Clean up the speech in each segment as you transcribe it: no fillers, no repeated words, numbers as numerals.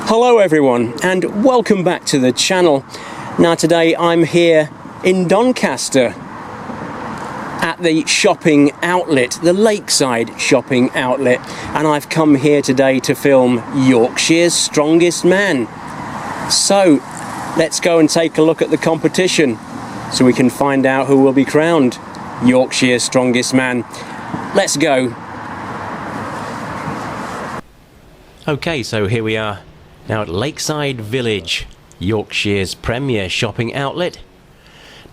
Hello everyone and welcome back to the channel. Now today I'm here in Doncaster at the shopping outlet, the Lakeside shopping outlet, and I've come here today to film Yorkshire's Strongest Man. So let's go and take a look at the competition so we can find out who will be crowned Yorkshire's Strongest Man. Let's go. Okay, so here we are now at Lakeside Village, Yorkshire's premier shopping outlet.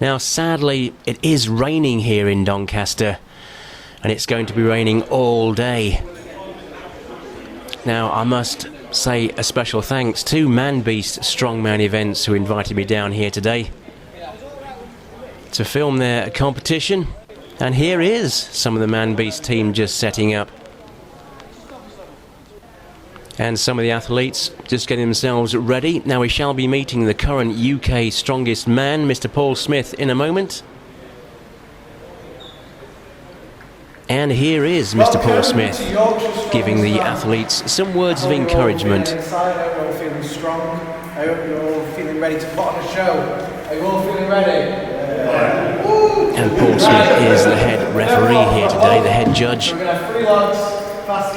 Now sadly it is raining here in Doncaster and it's going to be raining all day. Now I must say a special thanks to Man Beast Strongman Events who invited me down here today to film their competition, and here is some of the Man Beast team just setting up. And some of the athletes just getting themselves ready. Now we shall be meeting the current UK strongest man, Mr. Paul Smith, in a moment. And here is Mr. Paul Smith giving the athletes some words of encouragement. I hope you're all feeling strong. I hope you're all feeling ready to put on a show. Are you all feeling ready? And Paul Smith is the head referee here today, the head judge. We're going to have 3 logs.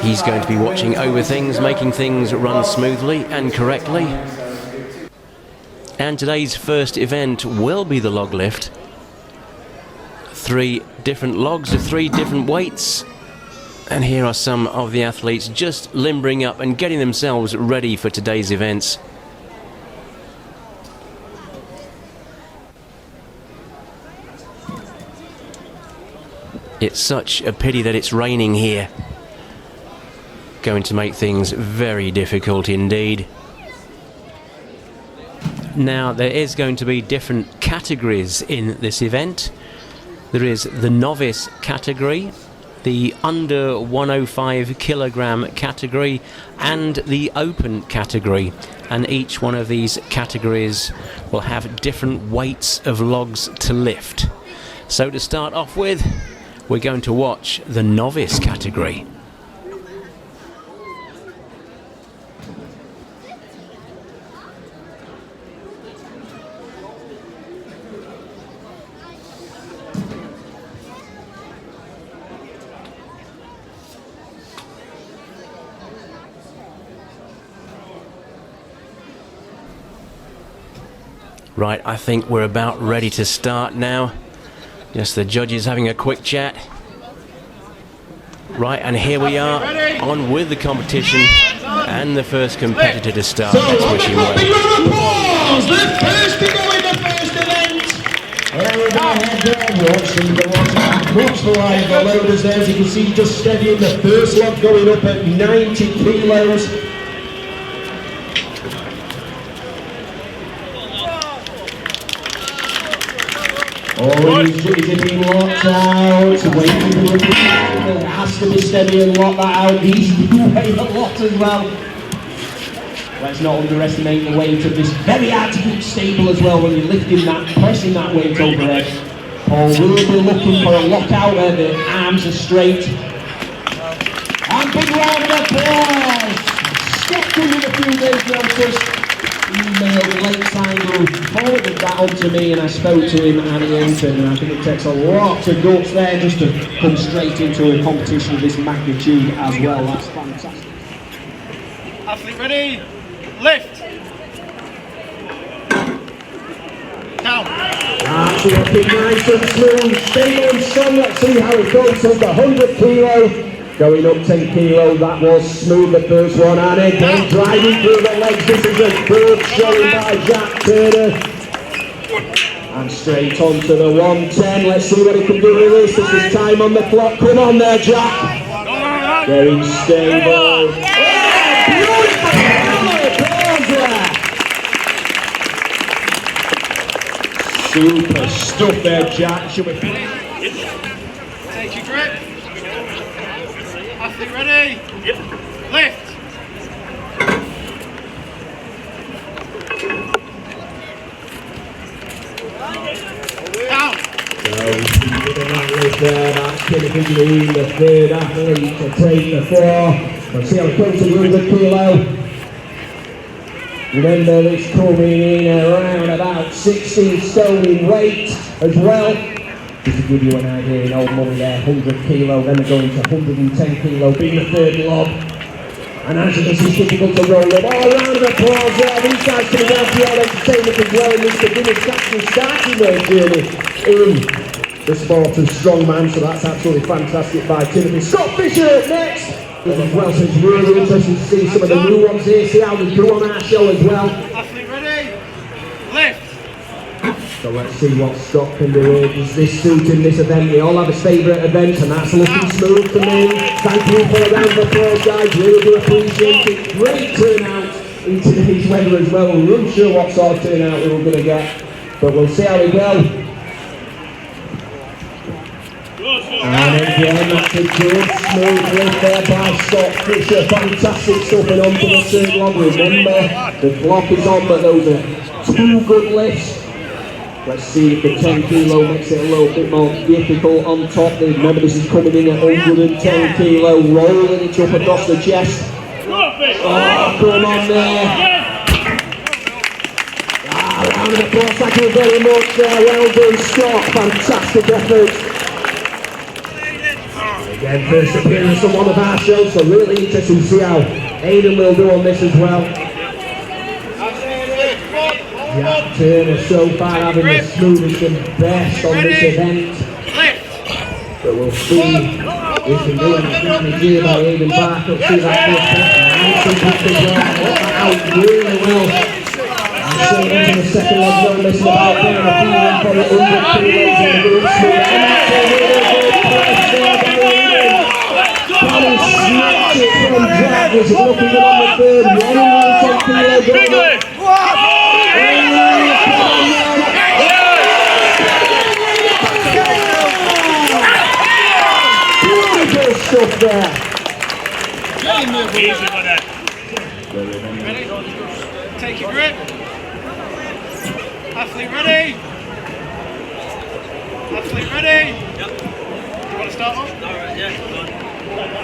He's going to be watching over things, making things run smoothly and correctly. And today's first event will be the log lift. 3 different logs of 3 different weights. And here are some of the athletes just limbering up and getting themselves ready for today's events. It's such a pity that it's raining here. Going to make things very difficult indeed. Now there is going to be different categories in this event. There is the novice category, the under 105 kilogram category, and the open category, and each one of these categories will have different weights of logs to lift. So to start off with, we're going to watch the novice category. Right, I think we're about ready to start now. Just the judges having a quick chat. Right, and here we are, on with the competition, and the first competitor to start. So, let's wish him well. big round of applause! The first to go in the first event. There we go ahead there, watch the line, the loaders there, as you can see, just steadying the first log going up at 90 kilos. Oh, he's being locked out, waiting for the has to be steady and lock that out. These do weigh a lot as well. Let's not underestimate the weight of this. Very hard to keep stable as well when you're lifting that, pressing that weight overhead. Paul will be looking for a lockout there, the arms are straight. And big round of applause! Stepped in with a few days notice. Emailed Lakeside who forwarded that on to me, and I spoke to him and he answered, and I think it takes a lot of guts there just to come straight into a competition of this magnitude as well. That's fantastic. Athlete ready, lift. Down. That's looking nice and smooth, stay on strong, let's see how it goes. So the 100 kilo. Going up 10 kilo, that was smooth, the first one, and again driving through the legs. This is a good showing by Jack Turner. And straight on to the 110, let's see what he can do with this. This is time on the clock, come on there Jack. Very stable. Super stuff there Jack. Should we Take your grip. Athlete ready? Yep. Lift. Down. there, that's Timothy Green, the third athlete to take the floor. Let's see how it goes to 100 kilo. Remember, it's coming in around about 16 stone in weight as well. Just to give you an idea, in old money there, 100 kilo, then they're going to 110 kilo, being the third log. And as this is difficult to roll it, all round of applause there. These guys coming down for your entertainment as well in this beginner's actually starting their journey in the sport of strongman, so that's absolutely fantastic by Timothy. Scott Fisher up next! As well, so it's really interesting to see some of the new ones here, see how they do on our show as well. Athlete ready, lift. So let's see what Scott can do here. Does this suit in this event? We all have a favourite event, and that's looking smooth to me. Thank you for a round of applause, guys. Really do appreciate it. Great turnout in today's weather as well. We're unsure what sort of turnout we're going to get, but we'll see how we go. And again, that's a good smooth lift there by Scott Fisher. Fantastic stuff, and on to the third log. Remember, the clock is on, but those are two good lifts. Let's see if the 10 kilo makes it a little bit more difficult on top. Remember, this is coming in at 110 kilo, rolling it up across the chest. Oh, come on there. Round of applause, thank you very much there. Well done, Scott. Fantastic effort. Again, first appearance on one of our shows, so really interesting to see how Aidan will do on this as well. Jack Turner so far having the smoothest and best on this event. But we'll see if we can do any damage here by Aidan Barker. See that first nice and out really well. And so into the second leg, no messing about there. A feeling for the 100 kilos in the group smooth. And that's a really good press there by Aidan. Tommy snatched it from Jack. Was looking good on the third. 110 kilo going. Stuff there. Easy for that. Ready? Take your grip. Athlete ready. Athlete ready. Yep. You want to start off? Alright, yeah, go on.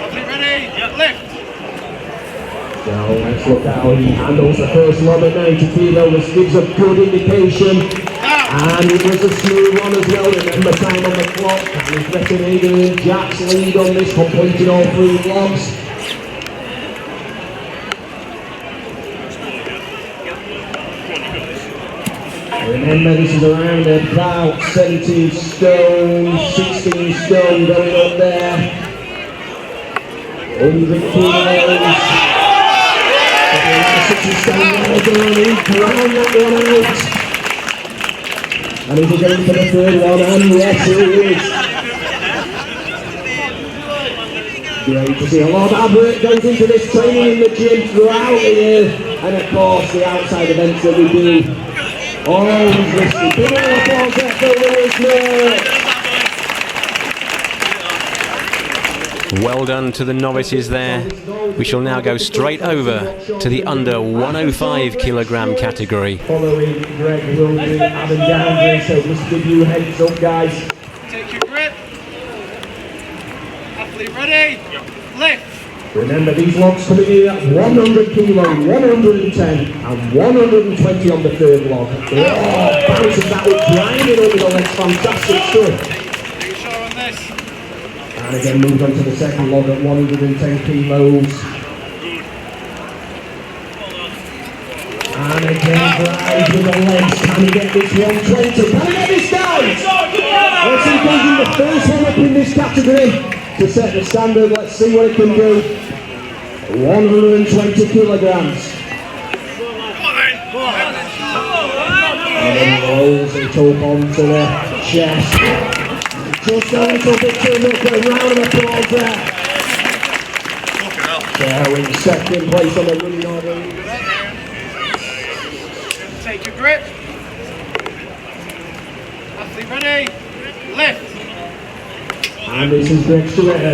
Athlete ready. Yep. Lift. So let's look at how he handles the first log at 90 kilo. This gives a good indication. And it was a smooth one as well. Remember, time on the clock. And he's letting Aidan in Jack's lead on this, completing all three logs. Remember, this is around about 17 stone, 16 stone going up there. 100 kilos. 60 stone well done. He ground that one out. And he's going for the third one, and yes, it is. Great to see a lot of hard work goes into this training in the gym throughout the year, and of course the outside events that we do. Always listening. Big round of applause there for Lewis Moore. Well done to the novices there. We shall now go straight over to the under 105 kilogram category. Following Greg will be Adam Downdry, so just give you a heads up, guys. Take your grip. Athlete ready. Lift. Remember, these logs coming in at 100 kilo, 110 and 120 on the third log. Oh, bounces that up, grinding over the legs, fantastic stuff. Take a shot on this. And again, moved on to the second log at 110 kilos. And again, drives with the legs. Can he get this 120? Can he get this down? Let's see if he's the first one up in this category to set the standard. Let's see what he can do. 120 kilograms. And then rolls it up onto the chest. Just a little bit too much, a round of applause there. So in second place on the winning order. Take your grip. Athlete ready. Lift. And this is Greg Stewart, a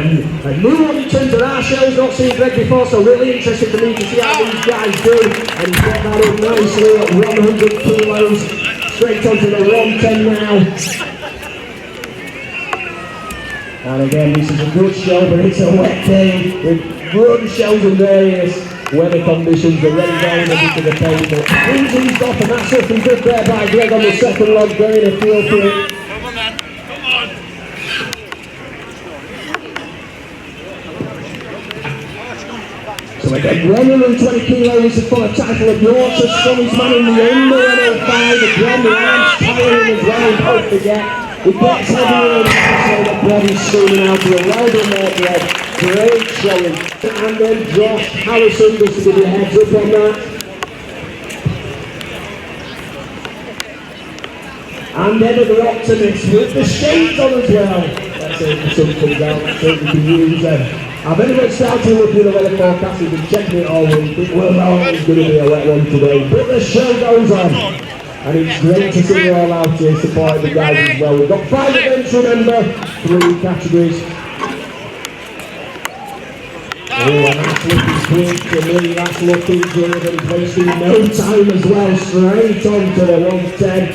new one in terms of our shows, not seen Greg before, so really interesting for me to see how these guys do. And he's got that up nicely at 100 kilos, straight onto the 110 now. And again, this is a good show, but it's a wet day with good shows and various. weather conditions, the rain going a bit of the pace, but he's eased off, and that's looking good there by Greg on the second log, getting a feel for it. Come on then, come on. So again, 120 kilos for the title of Yorkshires Strongest Man in the under 105. Again, the arms tiring as well, don't forget. It gets heavier and so the body's screaming out to a well done there, Greg. Great showing. And then Josh Harrison, just to give you a heads up on that. And then the optimist with the shades on as well. Let's see if the sun comes out, let's see if we can use them. I've only started looking at the weather forecasters and checking it all week. It will always going to be a wet one today, but the show goes on. And it's great to see you all out here supporting the guys as well. We've got 5 events, remember, 3 categories. Oh, and that's looking quick to me, that's looking good, and he's wasting no time as well, straight on to the 110.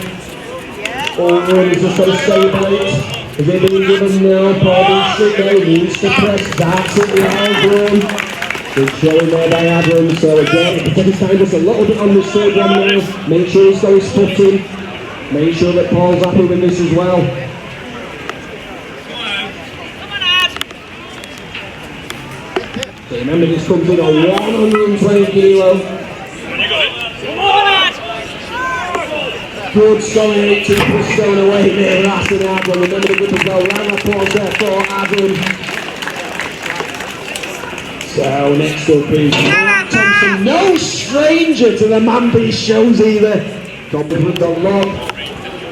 Oh, he's just got to stable it. Is it being given now? Probably should go, needs to press, that's it, well done. Good showing there by Adam, so again, it can take his time just a little bit on this third one now. Make sure he's got his foot in. Make sure that Paul's happy with this as well. So remember, this comes in on 120 kilo. Good solid 18 stone away there, that's an Adam. Remember the good to go. Round of applause there for Adam. So next up is Mark Thompson, no stranger to the man-beast shows either. Compliment on log.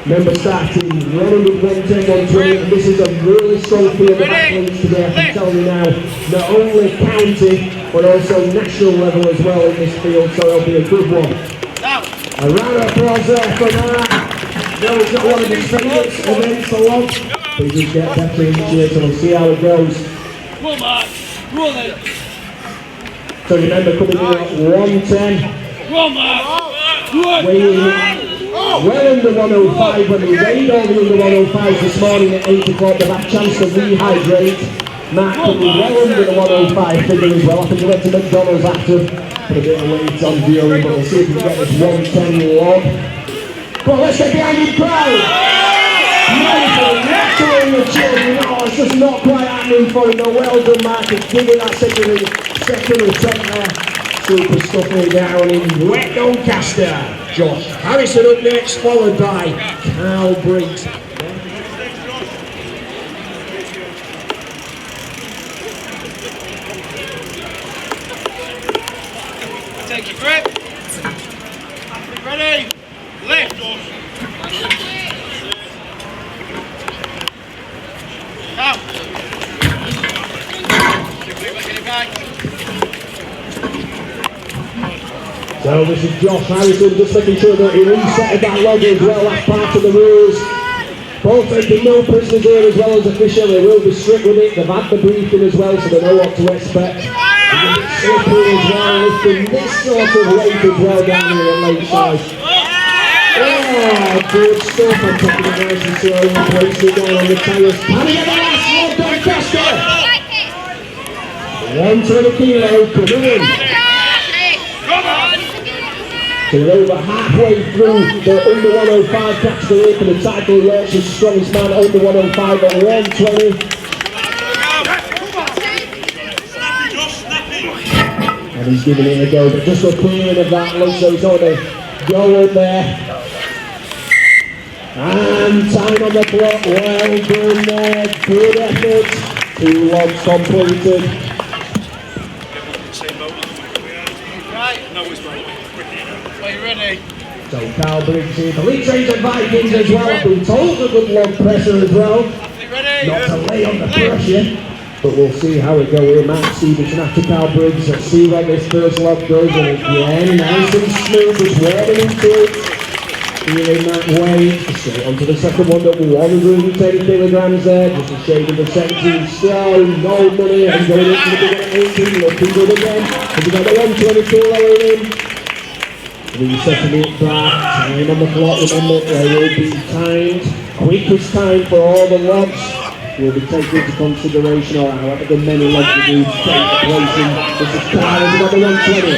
Member starting 100, 110, 120. This is a really strong field of athletes today, I can tell you now. Not only county, but also national level as well in this field, so it'll be a good one. A round of applause there for Mark. No, it's not one of his favourites events for long. He just get better each year, so we'll see how it goes. Come on, Mark. Roll it. So remember, coming in at 110. Come on, Mark. Weighing well under 105. When we weighed all the under 105s this morning at 8 o'clock, they've had a chance to rehydrate. Mark coming well under the 105 figure as well. I think he went to McDonald's after. Put a bit of weight on Dion, but we'll see if we can get this 110 log. Come on, let's get behind the crowd! Beautiful, naturally the children. Oh, it's just not quite happening for him. Well done, Mark. He's giving that second attempt there. Super stuffing down in wet Doncaster. Josh Harrison up next, followed by Carl Briggs. Take your grip. Ready? Lift. Come. So this is Josh Harrison just making sure that he reset that log as well, that's part of the rules. Paul taking no prisoners here as well as official, they will be strict with it, they've had the briefing as well so they know what to expect. They're a bit slippery as well, lifting this sort of weight as well down here at Lakeside. Oh, good stuff, I'm taking it nice and slow and placing it down on the tyres. Can he get the last one, Doncaster? 120 kilo, coming in. So we're over halfway through the under 105 category for the title of Yorkshires Strongest Man under 105 at 120. And he's giving it a go, but just a clearing of that look, so he's on a go up there. And time on the clock, well done there, good effort. 2 logs completed. Are you ready? So Carl Briggs here, the lead trains at Vikings as well. I've been told a good log presser as well. Ready? Not to lay on the pressure, but we'll see how it goes here. Matt Stevenson after Carl Briggs. Let's see where this first log goes. And again, nice and smooth, just warming into it. Feeling that weight. Straight onto the second one at 110 kilograms there. Just a shade of the 17 stone. No money. And going into the big one at 18. Looking good again. Have we got the 120 kilo in? Resetting it back, time on the clock, remember, they will be timed, quickest time for all the logs. will be taken into consideration, or however the many legs we do to take the place in. This is Carl, he's got the 120.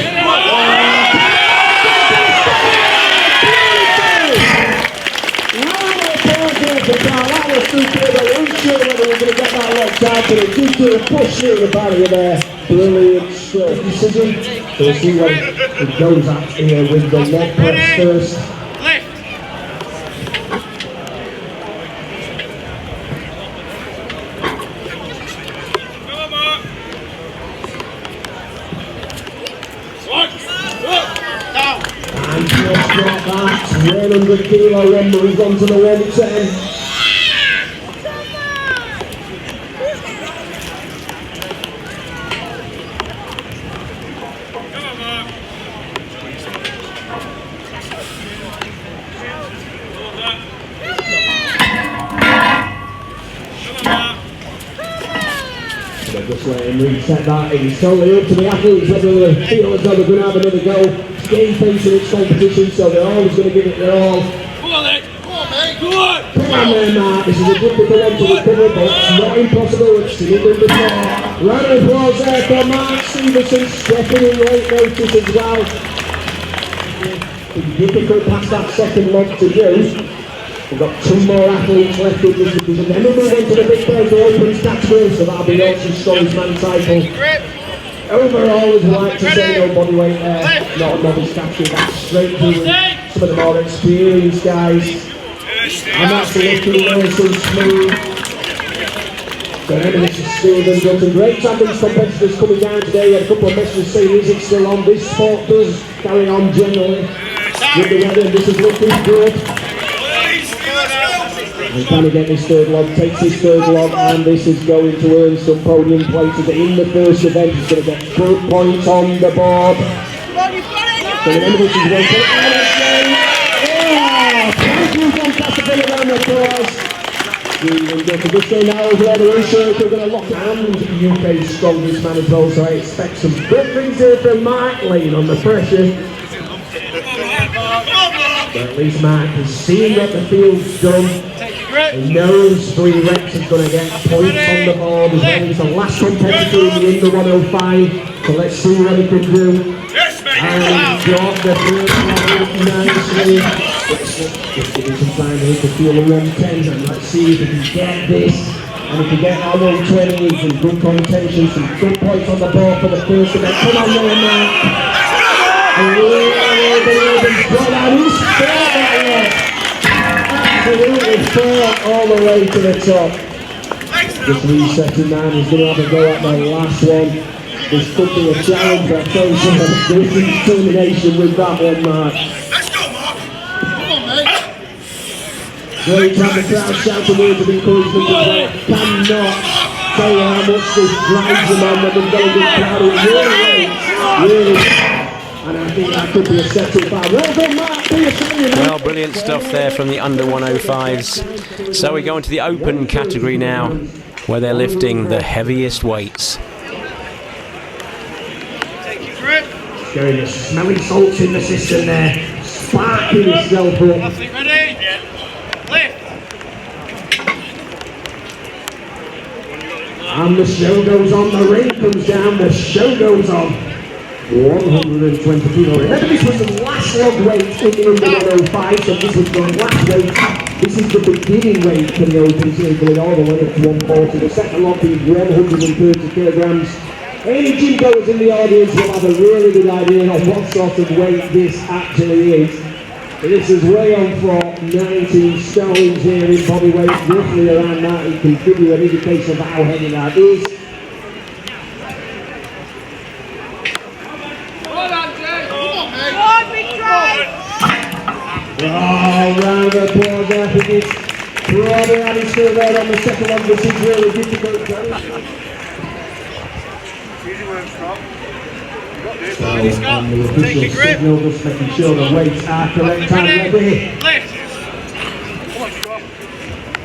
That was super. I wasn't sure whether we were going to get that locked out, but it did do a push through the barrier there. Brilliant stroke decision. So we'll see what it goes at here with the leg press first. And just got that 100 kilo rumble, he's on to the 110. Just let him reset that. It's totally up to the athletes whether they feel as though they're going to have another go. It's game face in its competition, so they're always going to give it their all. Come on then! Come on, mate! Come on! Come on then, Mark. This is a difficult one to recover, but it's not impossible. It's seen it done before. Round of applause there for Mark Stevenson, stepping in late notice as well. It's difficult past that second leg to do. We've got 2 more athletes left in this division. Then we'll move on to the big play for open category, so that'll be Yorkshires Strongest Man title. Overall, as we like to say, no bodyweight there, not a novice category, that's straight through some of the more experienced guys. And that's looking nice and smooth. So this is Stephen done some great champions competitors coming down today. We had a couple of messages saying, is it still on? This sport does carry on generally with the weather, and this is looking good. And trying to get this third log, takes his third log, and this is going to earn some podium places in the first event. He's going to get good points on the board. So remember this is one for thank you, fantastic round of applause. We'll go to this game now over there, the research, we're going to lock hands at the UK's Strongest Man as well, so I expect some good things here from Mark, laying on the pressure. But at least Mark has seen what the field's done. He knows 3 reps is going to get points on the board as well. He's the last competitor in the 105, so let's see what he can do. And he's got the first level nicely. Let's give him some time here to feel the 110s, and let's see if he can get this. And if he can get our 120, he's in good contention, some good points on the board for the first event. Come on there, Mark. Absolutely fought all the way to the top. Just resetting man, he's going to have a go at the last one. This could be a challenge, but I tell you something, there's determination with that one, Mark. Let's go, Mark! Come on, mate! Great to have the crowd shouting words of encouragement as well. Cannot tell you how much this drives them on when they've got a good crowd. It really. And I think that could be a settled foul. Well done, Mark. Well, brilliant stuff there from the under 105s. So we go into the open category now, where they're lifting the heaviest weights. Getting the smelling salts in the system there. Sparking himself up. Athlete ready? Yeah. Lift! And the show goes on. The ring comes down. The show goes on. 120 kilo. Remember, this was the last log weight in the under 105, so this was the last weight. This is the beginning weight for the open, so going all the way up to 140. The second log being 130 kilograms. Any gym goers in the audience will have a really good idea of what sort of weight this actually is. This is way on for 19 stones here in body weight, roughly around that. It can give you an indication of how heavy that is. Oh, round of applause there for this. Probably having still there on the second one. This is really difficult. Easy work, Scott. So, on the official signal, just making sure the weights are correct and ready. Lift! Come on, Scott.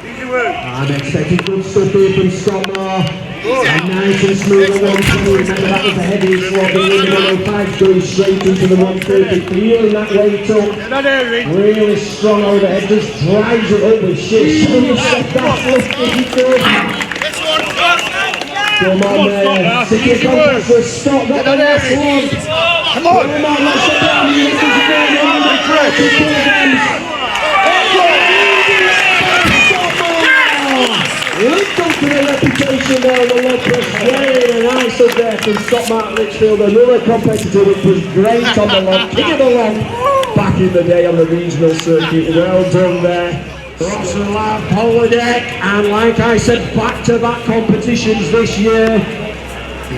Easy work. I'm expecting good stuff here from Scott Moore. And nice and smooth at 120. Remember, that was the heaviest log in the 105, going straight into the 130. Feeling that weight up. Really strong overhead, just drives it up with shit. That's lifted, he goes. Come on there. City of Doncaster, stop, got the last one. Come on! Come on, let's get down. Lived up to their reputation there on the low press. Very nice up there from Scott Martin Litchfield, another competitor which was great on the long, king of the long back in the day on the regional circuit. Well done there. Ross and Lab, Holodeck, and like I said, back-to-back competitions this year.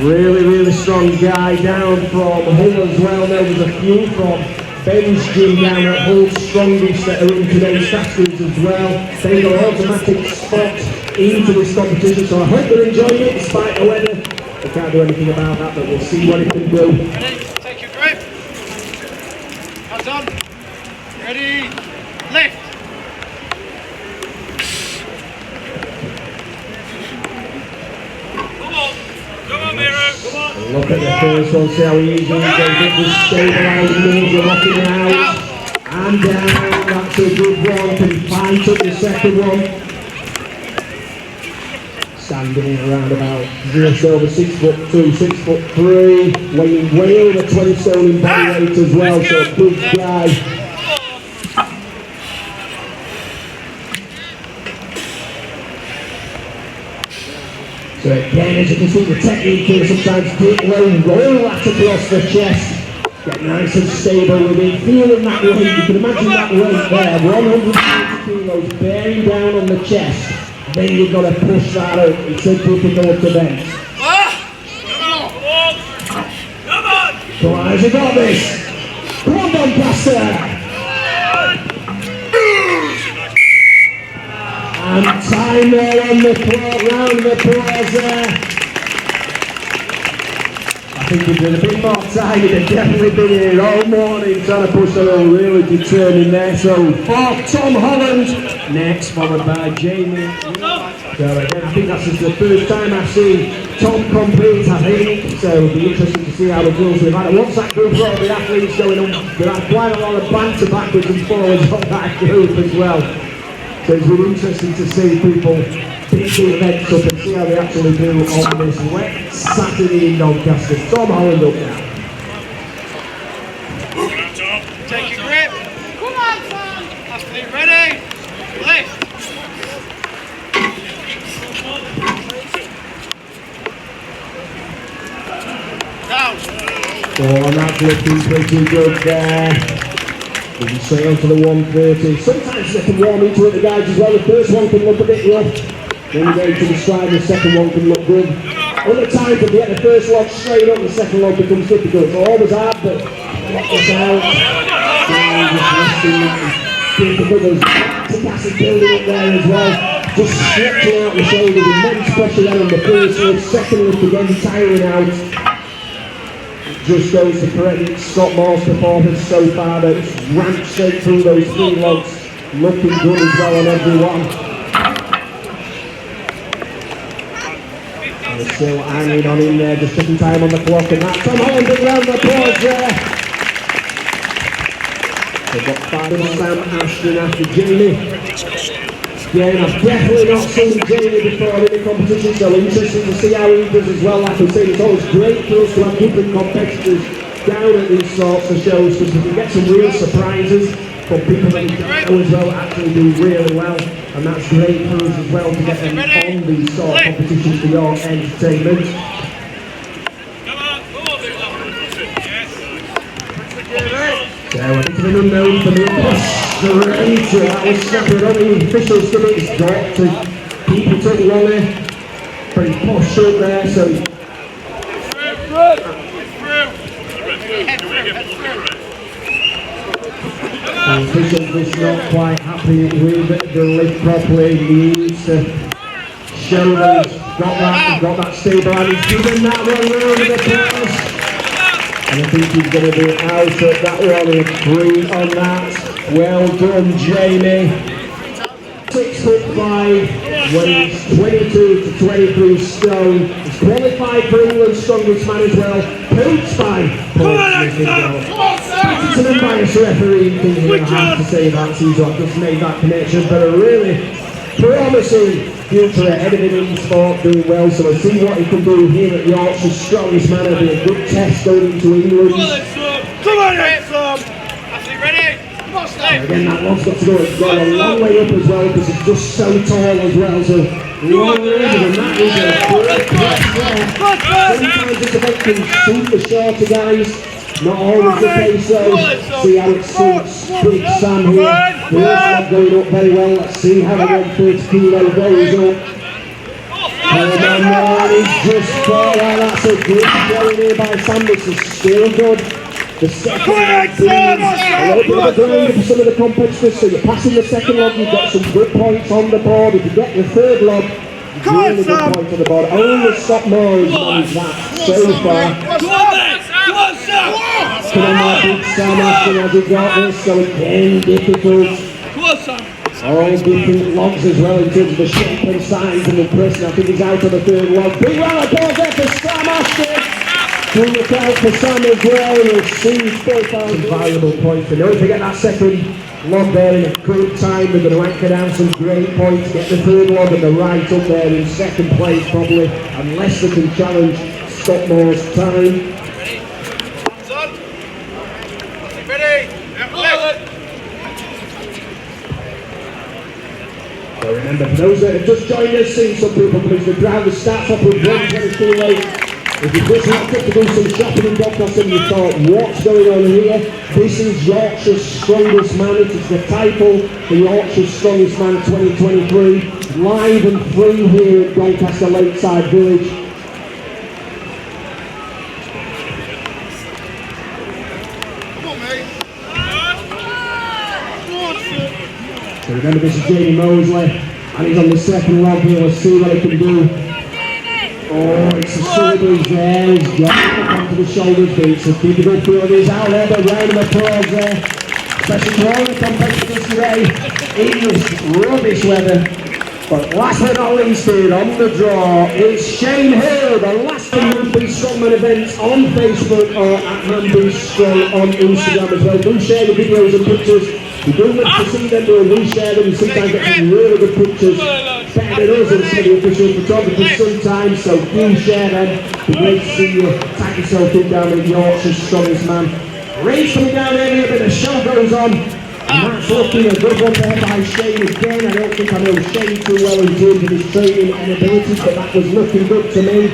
Really strong guy down from Hull as well. There was a few from Ben's gym down at Hull Strongest that are in today's stats as well. They got an automatic spot into this competition, so I hope they're enjoying it despite the weather. We can't do anything about that, but we'll see what it can do. Ready? Take your grip. Hands on. Ready? Lift. Come on, Miro. Come on. Look at the first one, see how easy he goes. It was stabilised, moves are rocking out. And down, that's a good one. Can fight up the second one. Standing around about just over 6'2", 6'3", weighing way over 20 stone in body weight as well, so a big guy. So again, as you can see, the technique here sometimes dip low, roll that across the chest, get nice and stable with it, feeling that weight. You can imagine that weight there, 140 kilos bearing down on the chest. Then you've got to push that out. It's so difficult to bench. Come on, has he got this? Come on, Doncaster! And time there on the clock, round of applause there. I think if there'd have been more time, he'd have definitely been here all morning trying to push that all really determined there. So for Tom Holland, next followed by Jamie. So again, I think that's just the first time I've seen Tom compete, I think. So it'll be interesting to see how it goes. We've had once that group of the athletes going on, we've had quite a lot of banter backwards and forwards on that group as well. So it's really interesting to see people pick the events up and see how they actually do on this wet Saturday in Doncaster. Tom Holland up now. Take your grip. Come on, Tom. Athlete ready. Lift. Down. Oh, and that's looking pretty good there. We can sail to the 130. Sometimes they can warm into it, the guys as well. The first one can look a bit rough. Then you go into the stride, the second one can look good. Other times, if you get the first log straight up, the second log becomes difficult. So always hard, but lock this out. Difficult. There's capacity building up there as well. Just stretching out the shoulders, immense pressure there on the first lift, second lift again, tiring out. Just goes to credit Scott Moore's performance so far. That's ramped straight through those three logs, looking good as well on everyone. And they're still hanging on in there, just taking time on the clock, and that's Tom Holland, big round of applause there. They've got Father Sam Ashton after Jamie. Again, I've definitely not seen Jamie before in the competition, so interesting to see how he does as well. Like I said, it's always great for us to have different competitors down at these sorts of shows, because we can get some real surprises from people that we don't know as well actually do really well, and that's great for us as well to get them on these sort of competitions for your entertainment. So it's been unknown for me. Straight, that was separate on the officials to it. It's got to keep it up Wally. Pretty posh up there, so. The officials was not quite happy with the lift properly. He needs to show that he's got that stable, and he's given that one round of applause. And I think he's going to be out at that one and free on that. Well done, Jamie. 6'5", weighs 22 to 23 stone. He's qualified for England's Strongest Man as well. Coached by Paul Smith as well. It's an unbiased referee thing here, I have to say that season. I've just made that connection, but a really promising future ahead of him in sport, doing well. So we'll see what he can do here at Yorkshires Strongest Man. It'll be a good test going into England. Come on, Athlete ready? Again, that log's got to go a long way up as well because it's just so tall as well. So long way up, and that is a great press there. Sometimes this event can suit the shorter guys, not always the case though. See how it suits Big Sam here. The log going up very well. Let's see how the 130 kilo goes up. And he's just fallen. That's a good going here by Sam. This is still good. The second log, a little bit of a grind for some of the competitors, so you're passing the second log, you've got some good points on the board. If you get the third log, really good points on the board. Only Scott Moore has managed that so far. Come on, my Big Sam Ashton, has he got this? So again, difficult. All different logs as well in terms of the shape and size and impression. I think he's out on the third log. Big round of applause there for Sam Ashton. We'll look out for Sam as well. We'll see 4,000 valuable points. And don't forget that second log there in a good time. They're going to anchor down some great points. Get the third log and the right up there in second place probably, unless they can challenge Scott Moore's time. Ready? So remember, for those that have just joined us, seeing some people because the ground starts off with 122 late. If you just wanted to do some shopping in Doncaster and you thought, what's going on here? This is Yorkshire's Strongest Man. It is the title for Yorkshire's Strongest Man 2023. Live and free here at Doncaster Lakeside Village. Come on, mate. So remember, this is Jamie Mosley, and he's on the second log here. Let's see what he can do. Oh, it's a shoulders there, he's got it onto the shoulders, but it's a difficult field. He's out there, but round of applause there, especially to all the competitors today in this rubbish weather. But last but not least here, on the draw, is Shane Hill, the last Man Be Strongman events on Facebook or at Man Be Strong on Instagram as well. Do share the videos and pictures. We do like to see them, we'll reshare them, and sometimes get some really good pictures. Better than us and some of the official photographers sometimes, so do share them. It'd be great to see you tack yourself in down at Yorkshire's Strongest Man. Race coming down here, but the show goes on. And that's looking a good one there by Shane again. I don't think I know Shane too well in terms of his training and abilities, but that was looking good to me.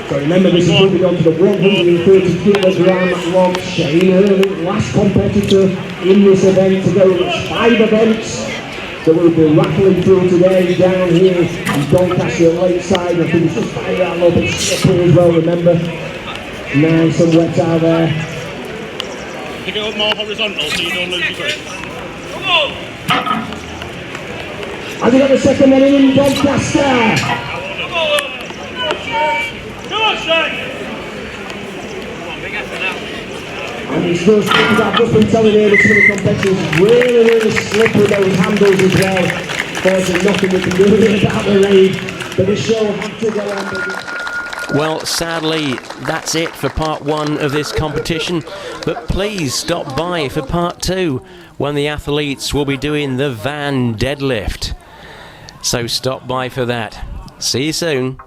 So remember, this is moving on to the 130 kilogram log. Shane, last competitor in this event to go. It's 5 events that we'll be rattling through today down here in Doncaster Lakeside. I think it's just finding out a little bit slippery as well, remember. Nice and wet out there. Pick it up more horizontal so you don't lose your grip. Come on! Has he got the second one in Doncaster? Come on! Come on, Shane! Come on, big effort now. And it's those things I've just been telling you, some of the competitors really slippery those handles as well. There's nothing we can do about the rain, but the show had to go on. Well, sadly, that's it for part 1 of this competition, but please stop by for part 2 when the athletes will be doing the van deadlift. So stop by for that. See you soon.